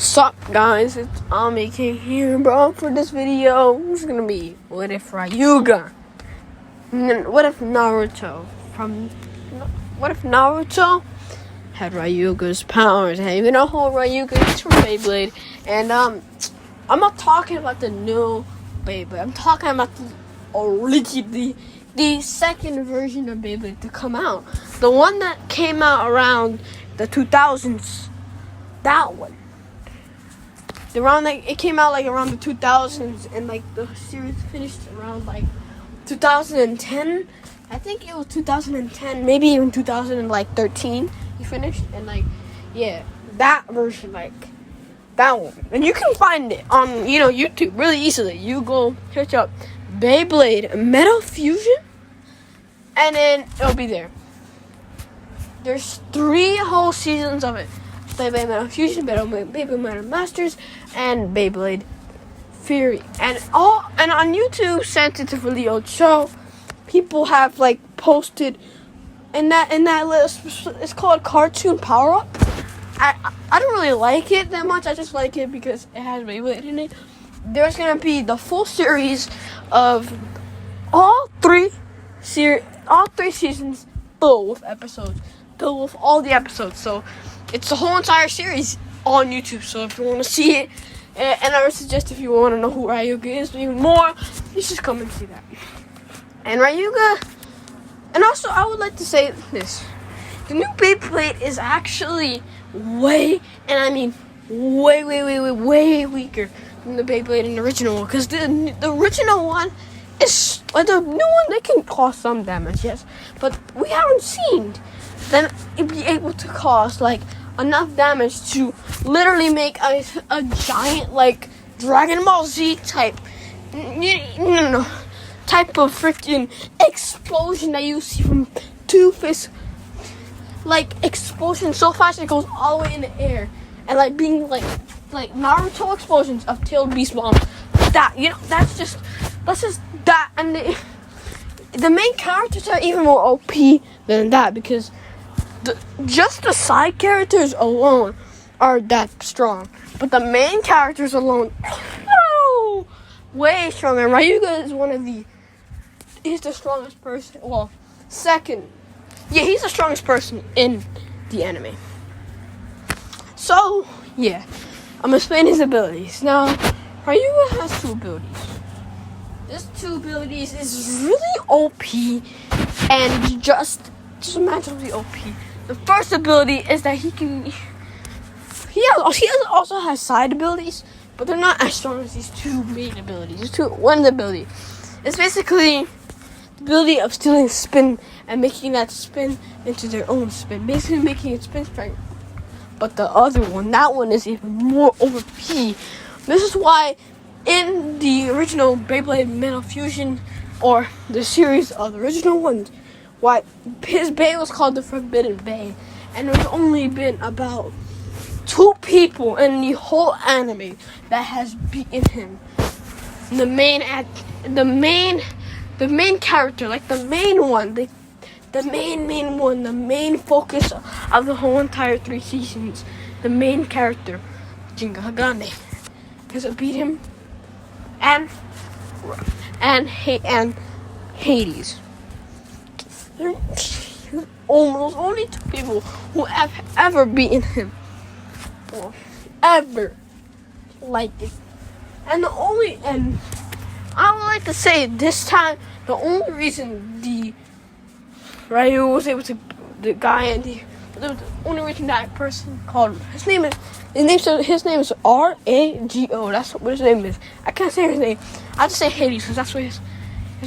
Sup guys, it's King here, bro. For this video, it's gonna be what if Ryuga, what if Naruto had Ryuga's powers? Hey, you know who Ryuga is from Beyblade, and I'm not talking about the new Beyblade. I'm talking about the second version of Beyblade to come out, the one that came out around the 2000s. That one. It came out around the 2000s, and the series finished around 2010. I think it was 2010, maybe even 2013. He finished, and that version, that one, and you can find it on YouTube really easily. You go search up Beyblade Metal Fusion, and then it'll be there. There's 3 whole seasons of it. Beyblade Metal Fusion, Beyblade Metal Masters, and Beyblade Fury. And on YouTube, since it's a really old show, people have posted in that list. It's called Cartoon Power Up. I don't really like it that much. I just like it because it has Beyblade in it. There's gonna be the full series of all three seasons full with episodes, full with all the episodes. So it's the whole entire series on YouTube. So if you want to see it, and I would suggest if you want to know who Ryuga is even more, you should come and see that. And Ryuga, and also I would like to say this: the new Beyblade is actually way weaker than the Beyblade in the original one. Because the original one is the new one. They can cause some damage, yes, but we haven't seen them be able to cause enough damage to literally make a giant Dragon Ball Z type type of freaking explosion that you see from Two-Face, explosion so fast it goes all the way in the air, and being like Naruto explosions of tailed beast bomb. That's just that, and the main characters are even more OP than that, because just the side characters alone are that strong, but the main characters alone, way stronger. Ryuga is he's the strongest person. Well, second, he's the strongest person in the anime. So I'm gonna explain his abilities. Now, Ryuga has 2 abilities. This 2 abilities is really OP, and just imagine OP. The first ability is that he also has side abilities, but they're not as strong as these 2 main abilities. One ability is basically the ability of stealing spin and making that spin into their own spin, basically making it spin strength. But the other one, that one is even more OP. This is why in the original Beyblade Metal Fusion, or the series of the original ones, why his bay was called the Forbidden Bay, and there's only been about 2 people in the whole anime that has beaten him. The main character, the main one, the main focus of the whole entire 3 seasons, the main character, Jinga Hagane, has beat him, and Hades. There's almost only 2 people who have ever beaten him, or ever like it. And I would like to say this time, the only reason the Ryu was able to, the guy and the only reason that person called his name is Rago. That's what his name is. I can't say his name. I just say Hades because that's what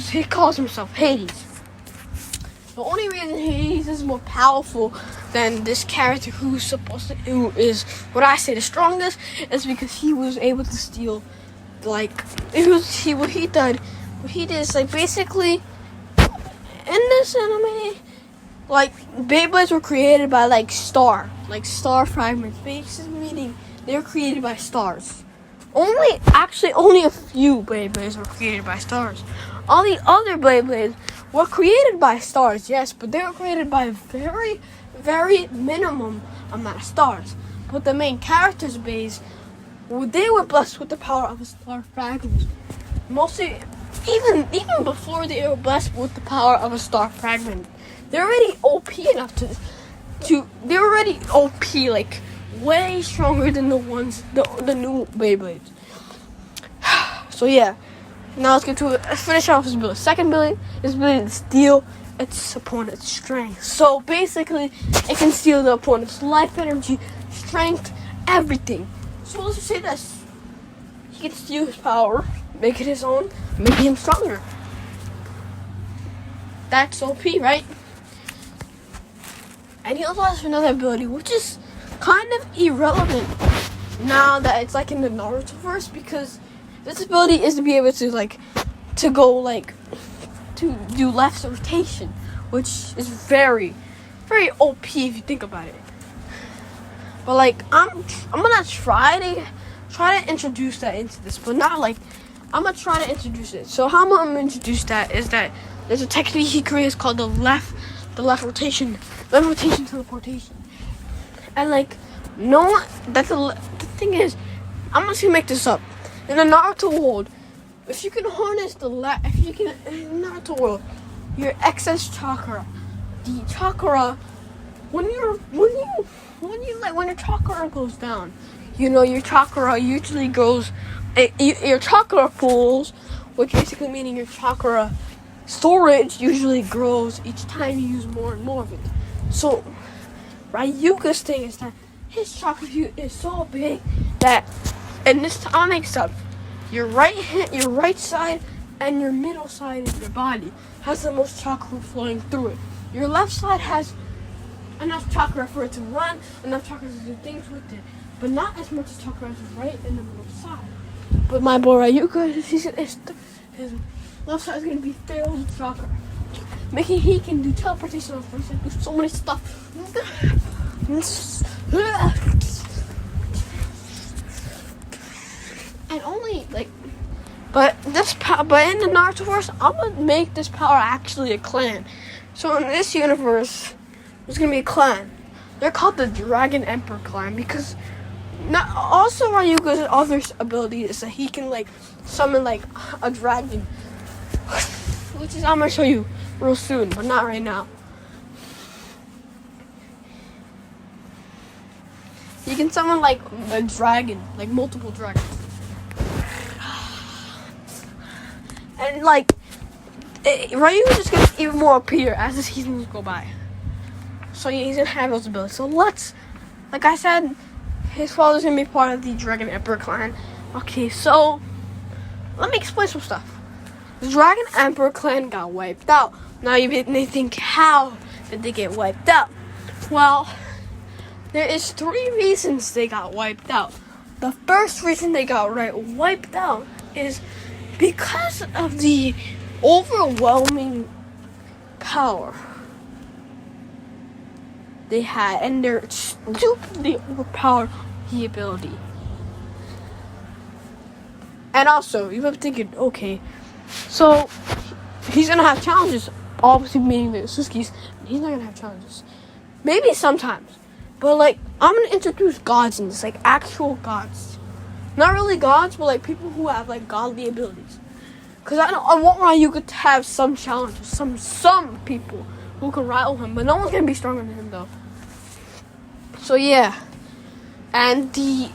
he calls himself, Hades. The only reason Hades is more powerful than this character who is what I say the strongest, is because he was able to steal, what he did is basically in this anime, Beyblades were created by star fragments, basically meaning they were created by stars. Only a few Beyblades were created by stars. All the other Beyblades were created by stars, yes, but they were created by a very, very minimum amount of stars. But the main character's base they were blessed with the power of a star fragment. Mostly, even before they were blessed with the power of a star fragment, they're already OP enough to they're already OP, like way stronger than the new Beyblades. So yeah, now let's finish off his ability. Second ability is ability to steal its opponent's strength. So basically, it can steal the opponent's life energy, strength, everything. So let's just say this: he can steal his power, make it his own, make him stronger. That's OP, right? And he also has another ability, which is kind of irrelevant now that it's like in the Naruto verse, because this ability is to be able to to do left rotation, which is very, very OP if you think about it. But like I'm gonna try to introduce that into this, but not like I'm gonna try to introduce it. So how I'm gonna introduce that is that there's a technique he creates called the left rotation teleportation. And like the thing is, I'm just gonna make this up. In the Naruto world, if you can harness in the Naruto world, your excess chakra, the chakra, when your chakra goes down, your chakra usually goes, your chakra pools, which basically meaning your chakra storage usually grows each time you use more and more of it. So Ryuga's thing is that his chakra is so big that, and this I'll make up, your right side and your middle side of your body has the most chakra flowing through it. Your left side has enough chakra for it to run, enough chakra to do things with it, but not as much chakra as the right and the middle side. But my boy Ryuga, his left side is going to be filled with chakra, making he can do teleportation on first and do so many stuff. And only but in the Naruto verse, I'm gonna make this power actually a clan. So in this universe, there's gonna be a clan. They're called the Dragon Emperor clan because also Ryuga's other ability is that he can summon a dragon, which is I'm gonna show you real soon, but not right now. You can summon a dragon, multiple dragons. And Ryuga just gets even more appear as the seasons go by. So yeah, he's gonna have those abilities. So like I said, his father's gonna be part of the Dragon Emperor clan. Okay, so let me explain some stuff. The Dragon Emperor clan got wiped out. Now you may think, how did they get wiped out? Well, there is 3 reasons they got wiped out. The first reason they got wiped out is because of the overwhelming power they had and their stupidly overpowered the ability. And also, you might be thinking, okay, so he's gonna have challenges, obviously meaning the Otsutskis. He's not gonna have challenges. Maybe sometimes. But I'm gonna introduce gods in this, actual gods. Not really gods, but people who have godly abilities. Cause I want Ryuga to have some challenges, some people who can rival him, but no one's gonna be stronger than him though. So yeah, and the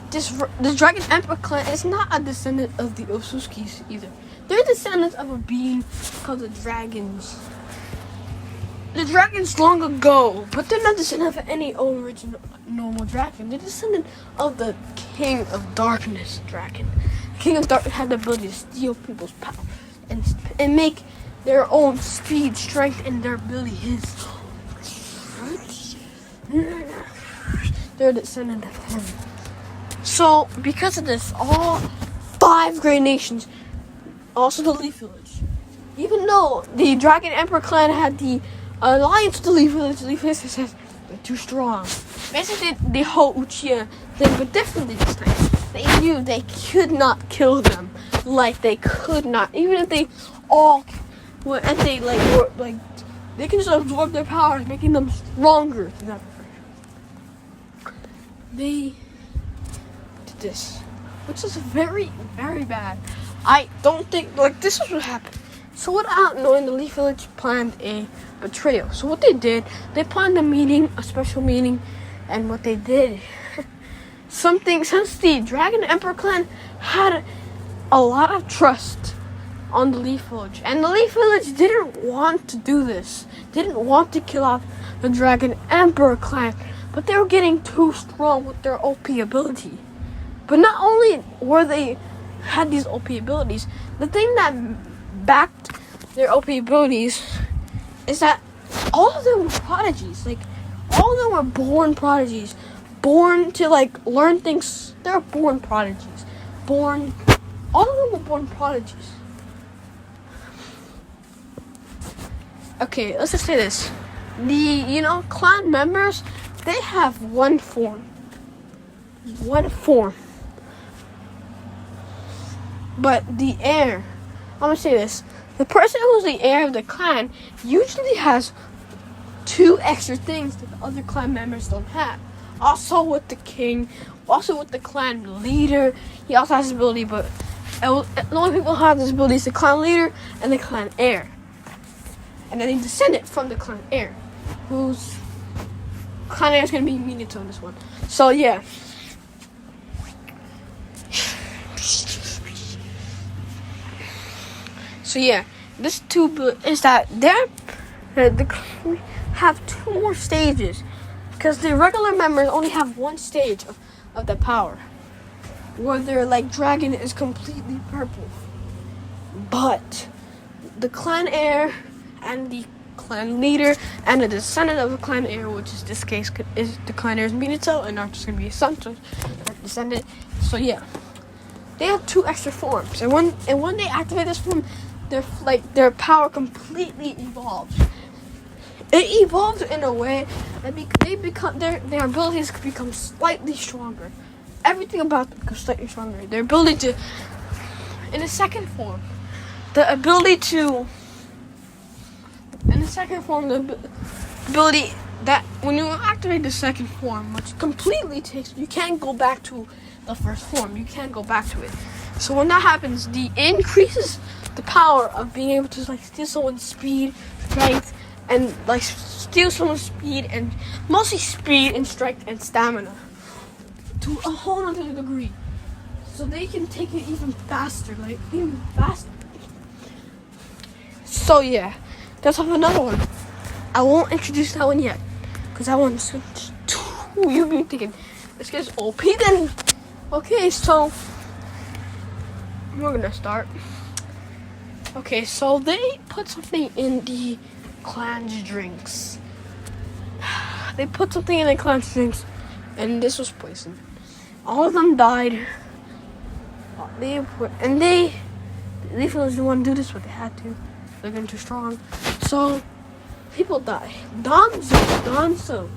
Dragon Emperor clan is not a descendant of the Otsutskis either. They're descendants of a being called the dragons. The dragons long ago, but they're not descendant of any original normal dragon. They're descendant of the King of Darkness dragon. King of Darkness had the ability to steal people's power and make their own speed, strength, and their ability his. They're a descendant of him. So because of this, all 5 great nations, also the Leaf Village, even though the Dragon Emperor clan had the alliance with the Leaf Village says they're too strong. Basically, the whole Uchiha thing, but differently this time. They knew they could not kill them, they could not, even if they all, and they they can just absorb their powers, making them stronger than ever. They did this. which is very, very bad. I don't think, like, this is what happened. So without knowing, the Leaf Village planned a betrayal. So what they did, they planned a meeting, a special meeting, and what they did, since the Dragon Emperor clan had a lot of trust on the Leaf Village, and the Leaf Village didn't want to do this, didn't want to kill off the Dragon Emperor clan, but they were getting too strong with their OP ability. But not only were they had these OP abilities, the thing that backed their OP abilities is that all of them were prodigies. Like, all of them were born prodigies, born to like learn things. They're born prodigies. All of them were born prodigies. Okay, let's just say this. The, clan members, they have one form. But the heir, I'm gonna say this. The person who's the heir of the clan usually has 2 extra things that the other clan members don't have. Also with the king, also with the clan leader, he also has this ability, but the only people who have this ability is the clan leader and the clan heir. And then he descended from the clan heir, whose clan heir is going to be Minato in this one. So yeah. So yeah, this is that they have 2 more stages, because the regular members only have 1 stage of the power, where their like dragon is completely purple. But the clan heir and the clan leader and the descendant of the clan heir, which is this case is the clan heir's Minato, and not just gonna be a son, so descendant. So yeah, they have 2 extra forms, and when they activate this form, their power completely evolves. It evolves in a way that their abilities become slightly stronger. Everything about them becomes slightly stronger. Their ability to, in the second form, the ability that when you activate the second form, which completely takes, you can't go back to the first form. You can't go back to it. So when that happens, it increases the power of being able to like steal someone's speed, strength, and like steal someone's speed, and mostly speed and strength and stamina to a whole other degree. So they can take it even faster. So yeah, let's have another one. I won't introduce that one yet, because that one's too, you've been thinking, this guy's OP then. Okay, so we're gonna start. Okay, so they put something in the clan's drinks. They put something in the clan's drinks, and this was poison. All of them died. The Leaf Village didn't want to do this, but they had to. They're getting too strong. So people die. Danzo.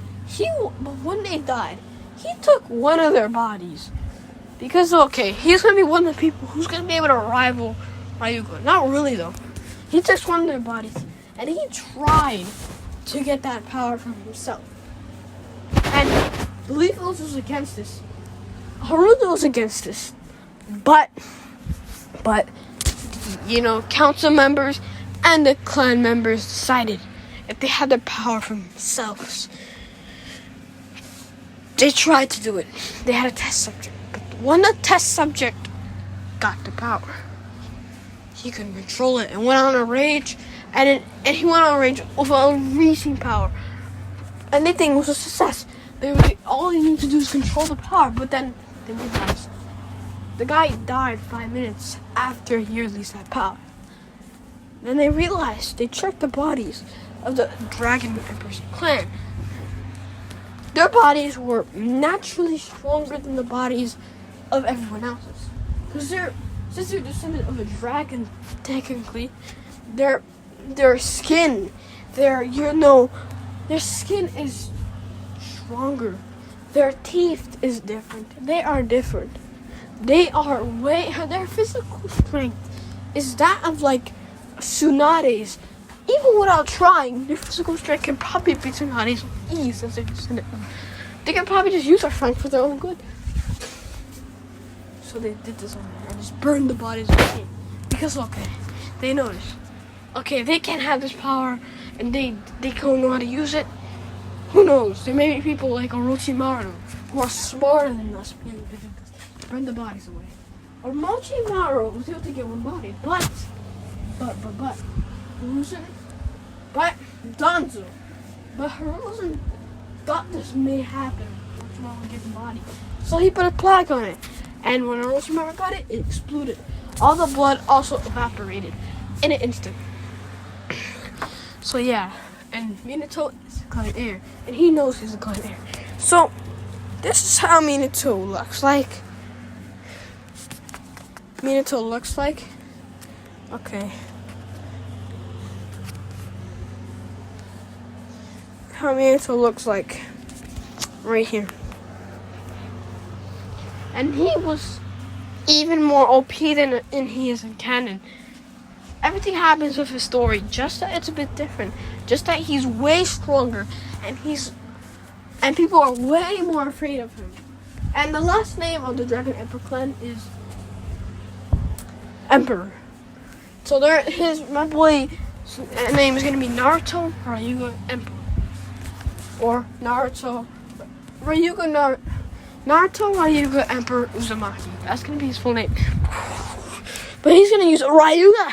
But when they died, he took one of their bodies. Because, he's going to be one of the people who's going to be able to rival Ryuga. Not really, though. He took one of their bodies, and he tried to get that power from himself. And the Leaf Village was against this. Haruto was against this. But, council members and the clan members decided if they had the power from themselves, they tried to do it. They had a test subject. But when the test subject got the power, he couldn't control it and went on a rage. And he went on a rage with a increasing power. And they think it was a success. All they need to do is control the power. But then they realized the guy died 5 minutes after he released that power. Then they realized, they checked the bodies of the Dragon Emperor's clan. Their bodies were naturally stronger than the bodies of everyone else's. Because since they're descendant of a dragon, technically, their skin, their skin is stronger. Their teeth is different. They are different. Their physical strength is that of like Tsunade's. Even without trying, their physical strength can probably beat Tsunade's with ease since they're descendant. They can probably just use our strength for their own good. So So they did this on there and just burned the bodies away. Because, okay, they noticed. Okay, they can't have this power and they don't know how to use it. Who knows? There may be people like Orochimaru who are smarter than us. Burn the bodies away. Orochimaru was able to get one body, but Hiruzen, but Danzo, but Hiruzen thought this may happen. Orochimaru would get the body, so he put a plaque on it, and when Orochimaru got it, it exploded. All the blood also evaporated in an instant. So yeah, and Minato is a clan heir, and he knows he's a clan heir. So this is how Minato looks like. Okay. How Minato looks like right here. And he was even more OP than he is in canon. Everything happens with his story, just that it's a bit different. Just that he's way stronger and people are way more afraid of him. And the last name of the Dragon Emperor clan is Emperor. So my boy's name is gonna be Naruto Ryuga Emperor. Or Naruto Ryuga Emperor Uzumaki. That's gonna be his full name. But he's gonna use Ryuga!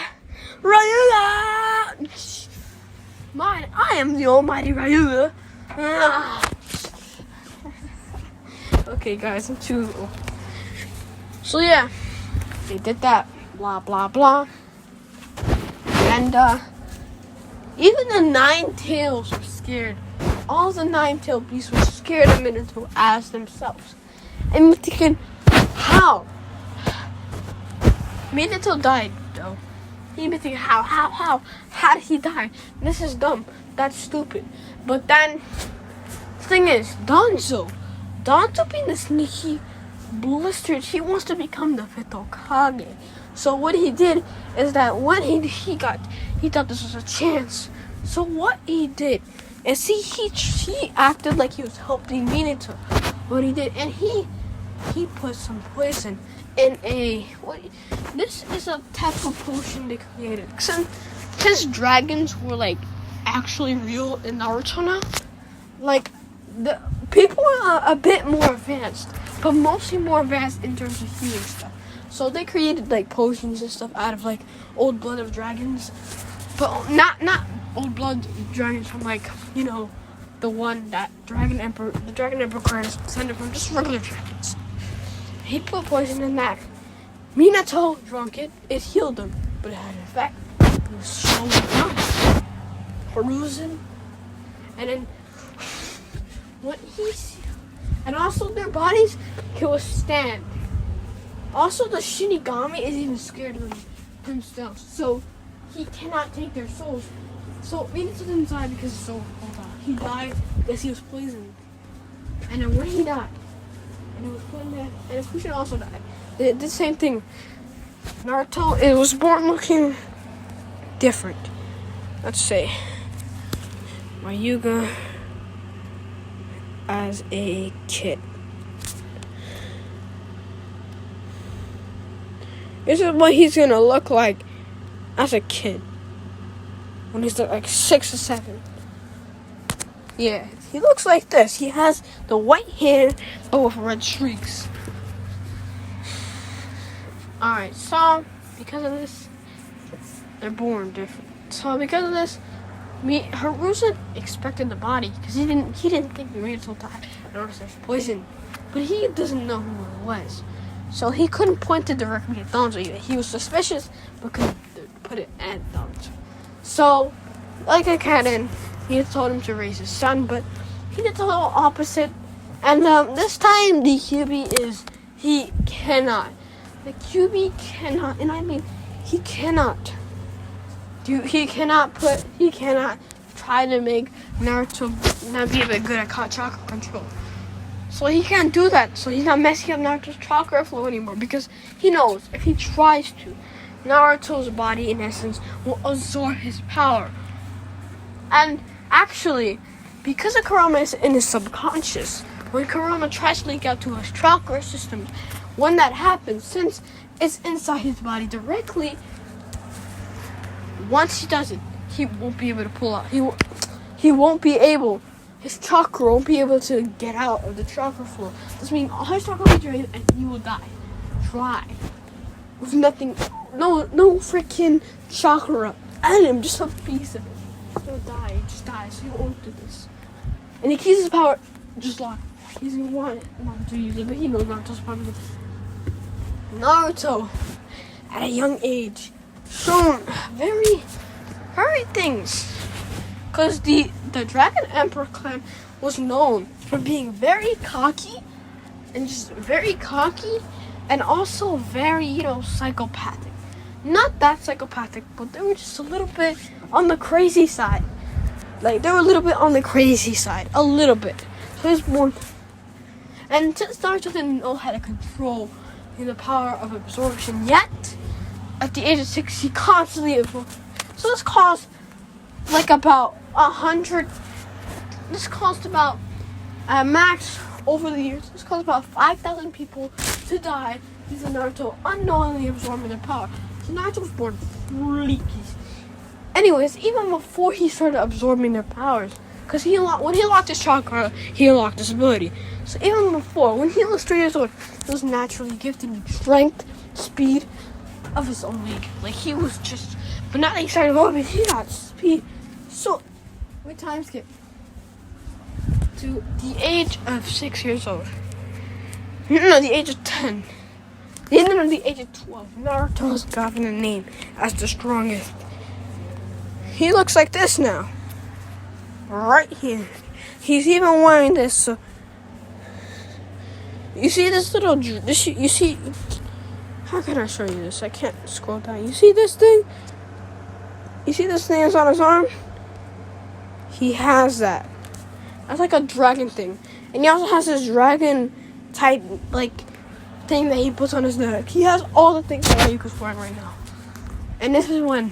I am the almighty Ryuga. Okay guys, I'm too old. So yeah, they did that. Blah blah blah. And even the 9 tails were scared. All the 9-tailed beasts were scared of Minato as themselves. And we're thinking, how? Minato died though. You'd be thinking, how did he die? This is dumb. That's stupid. But then, the thing is, Danzo being the sneaky blistered, he wants to become the 5th Hokage. So what he did is that when he thought this was a chance. So what he did is he acted like he was helping Minato. What he did, and he put some poison in this is a type of potion they created. Since dragons were like actually real in Naruto now, like the people are a bit more advanced, but mostly more advanced in terms of healing stuff. So they created like potions and stuff out of like old blood of dragons, but not old blood dragons from like, you know, the one that the Dragon Emperor clan is descended from, just regular dragons. He put poison in that. Minato drank it. It healed him, but it had an effect. It was slowing down. Hiruzen, and then and also their bodies can withstand. Also, the Shinigami is even scared of himself, so he cannot take their souls. So Minato didn't die because his soul fell down. He died because he was poisoned. And then when he died, and it was put in there, and Fushiguro also died. They did the same thing. Naruto, it was born looking different. Let's say Ryuga as a kid. This is what he's gonna look like as a kid when he's like 6 or 7. Yeah, he looks like this. He has the white hair but with red streaks. Alright, so because of this, they're born different. So because of this, Hiruzen expected the body because he didn't think Minato died. Notice there's poison, but he doesn't know who it was. So he couldn't point it directly at Danzo either. He was suspicious, but couldn't put it at Danzo. So, like a canon, he had told him to raise his son, but he did the whole opposite. And this time, the QB is, he cannot. The QB cannot, and I mean, he cannot try to make Naruto not be a bit good at chakra control. So he can't do that. So he's not messing up Naruto's chakra flow anymore because he knows if he tries to, Naruto's body in essence will absorb his power. And actually, because of Kurama is in his subconscious, when Kurama tries to link out to his chakra systems, when that happens, since it's inside his body directly, once he does it, he won't be able to pull out. He won't be able. His chakra won't be able to get out of the chakra flow. This means all his chakra will be drained and he will die. Dry. With nothing, no freaking chakra in him, just a piece of it. He'll die, he just dies. He won't do this. And he keeps his power just locked. He's gonna want Naruto to use it, but he knows Naruto's probably Naruto, at a young age, shown very things. Because the Dragon Emperor clan was known for being very cocky, and also very, psychopathic. Not that psychopathic, but they were just a little bit on the crazy side. Like, they were a little bit on the crazy side. A little bit. So he was born. And since Naruto didn't know how to control the power of absorption yet, at the age of 6, he constantly absorbed. So this caused, about 100. This caused about, max, over the years, this caused about 5,000 people to die due to Naruto unknowingly absorbing their power. So Naruto was born freaky. Anyways, even before he started absorbing their powers, because when he unlocked his chakra, he unlocked his ability. So even before, when he was 3 years old, he was naturally gifted with strength, speed of his own league. Like, he was just, but now that he started evolving, he got speed. So, we time skip to the age of 6 years old. No, the age of 10. No, the age of 12. Naruto was gotten a name as the strongest. He looks like this now. Right here. He's even wearing this. So you see this little... You see... How can I show you this? I can't scroll down. You see this thing? You see this thing that's on his arm? He has that. That's like a dragon thing. And he also has this dragon type, thing that he puts on his neck. He has all the things that Ryuga's wearing right now. And this is when...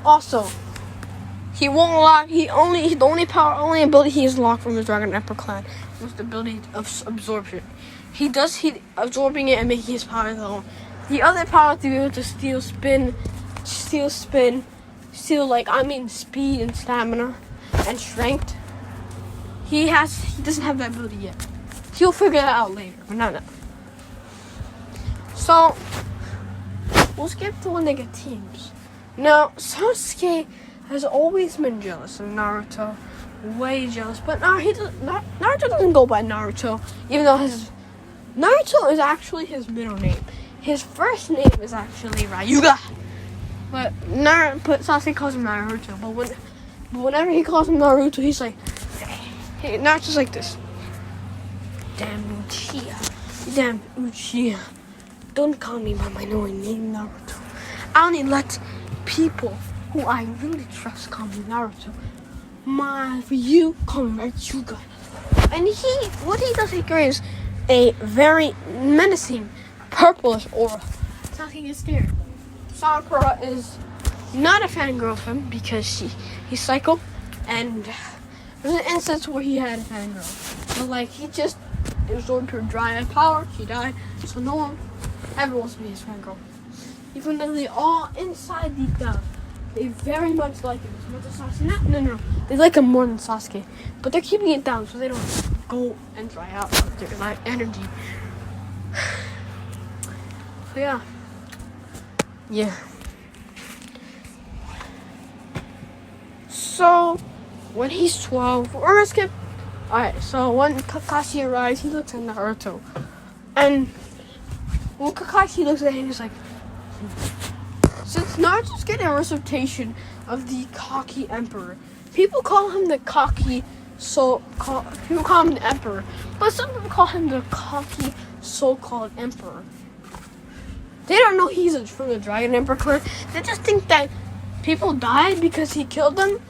Also, he won't lock. The only ability he has locked from his Dragon Emperor clan was the ability of absorption. He absorbing it and making his power his own. The other power to be able to steal speed and stamina and strength. He doesn't have that ability yet. He'll figure that out later, but not now. So we'll skip to when they get teams. Now, Sasuke has always been jealous of Naruto, way jealous. But Naruto doesn't go by Naruto, even though Naruto is actually his middle name. His first name is actually Ryuga, but Sasuke calls him Naruto. But whenever he calls him Naruto, he's like, hey, Naruto's like this. Damn Uchiha, don't call me by my new name, Naruto. I only let people who I really trust call me Naruto. For you, call me Ryuga. And what he does, he creates a very menacing purplish aura. Sasuke gets scared. Sakura is not a fangirl of him because he's psycho, and there's an instance where he had a fangirl. But he just absorbed her dry power, she died, so no one ever wants to be his fangirl. Even though they all inside deep down, they very much like him as much as Sasuke. No. They like him more than Sasuke. But they're keeping it down so they don't go and dry out of their energy. So yeah. So when he's 12, we're gonna skip. Alright, so when Kakashi arrives, he looks at Naruto. And when Kakashi looks at him, he's like, since Naruto's getting a reputation of the cocky emperor, people call him the people call him the emperor, but some people call him the cocky so-called emperor. They don't know he's from the Dragon Emperor clan. They just think that people died because he killed them.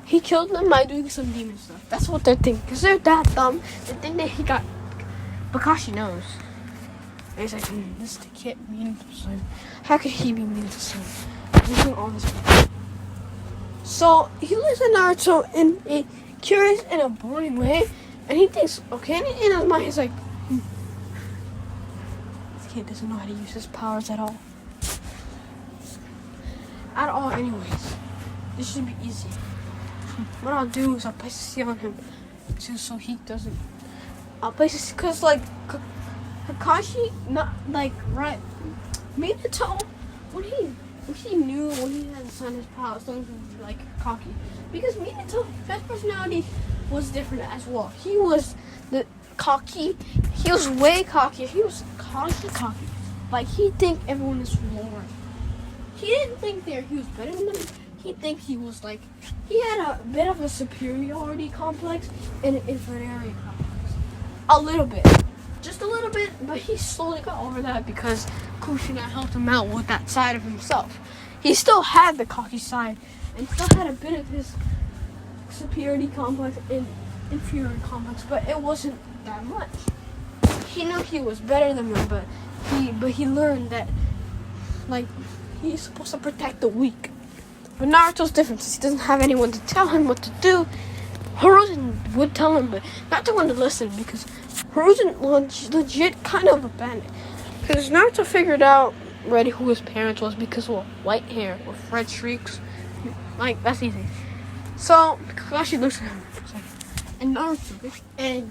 He killed them by doing some demon stuff. That's what they think. Because they're that dumb. They think that he got... Kakashi knows. And he's like, this can't mean to him. How could he be mean to him? He's doing all this stuff. So, he looks at Naruto in a curious and a boring way. And he thinks, okay, and in his mind he's like, this kid doesn't know how to use his powers at all. At all, anyways. This should be easy. What I'll do is I'll place a seal on him, so he doesn't. I'll place a seal, cause like Kakashi, not like right. Minato, when he knew when he had son his powers, things were like cocky, because Minato, his personality was different as well. He was the cocky. He was way cocky. He was cocky. Like he think everyone is lower. He didn't think he was better than them. He think he was like, he had a bit of a superiority complex and an inferiority complex. A little bit. Just a little bit, but he slowly got over that because Kushina helped him out with that side of himself. He still had the cocky side and still had a bit of his superiority complex and inferiority complex, but it wasn't that much. He knew he was better than them, but he learned that, like, he's supposed to protect the weak. But Naruto's different since he doesn't have anyone to tell him what to do. Hiruzen would tell him, but not the one to listen, because Hiruzen legit kind of abandoned. Because Naruto figured out already who his parents was because of white hair with red streaks. Like, that's easy. So Kakashi looks at him and Naruto, and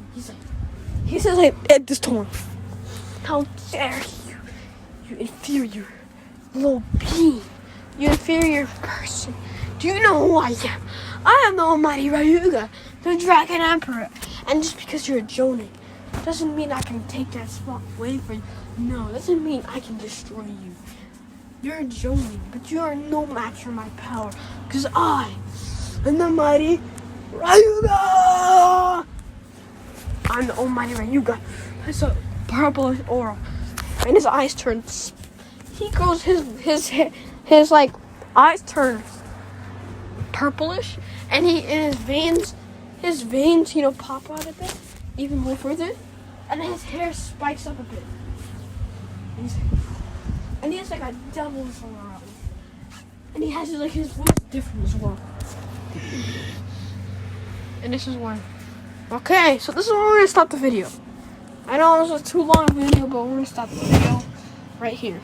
he says at this tone, "How dare you inferior little being, you inferior person. Do you know who I am? I am the almighty Ryuga, the Dragon Emperor. And just because you're a Jonin doesn't mean I can take that spot away from you. No, doesn't mean I can destroy you. You're a Jonin, but you are no match for my power, because I am the mighty Ryuga. I'm the almighty Ryuga." It's a purple aura, and his eyes turn. He goes his like eyes turn purplish, and his veins pop out a bit, even more further, and his hair spikes up a bit, and he has like a devil's aura, and he has like his voice different as well. And this is one. Okay, so this is where we're gonna stop the video. I know this was too long a video, but we're gonna stop the video right here.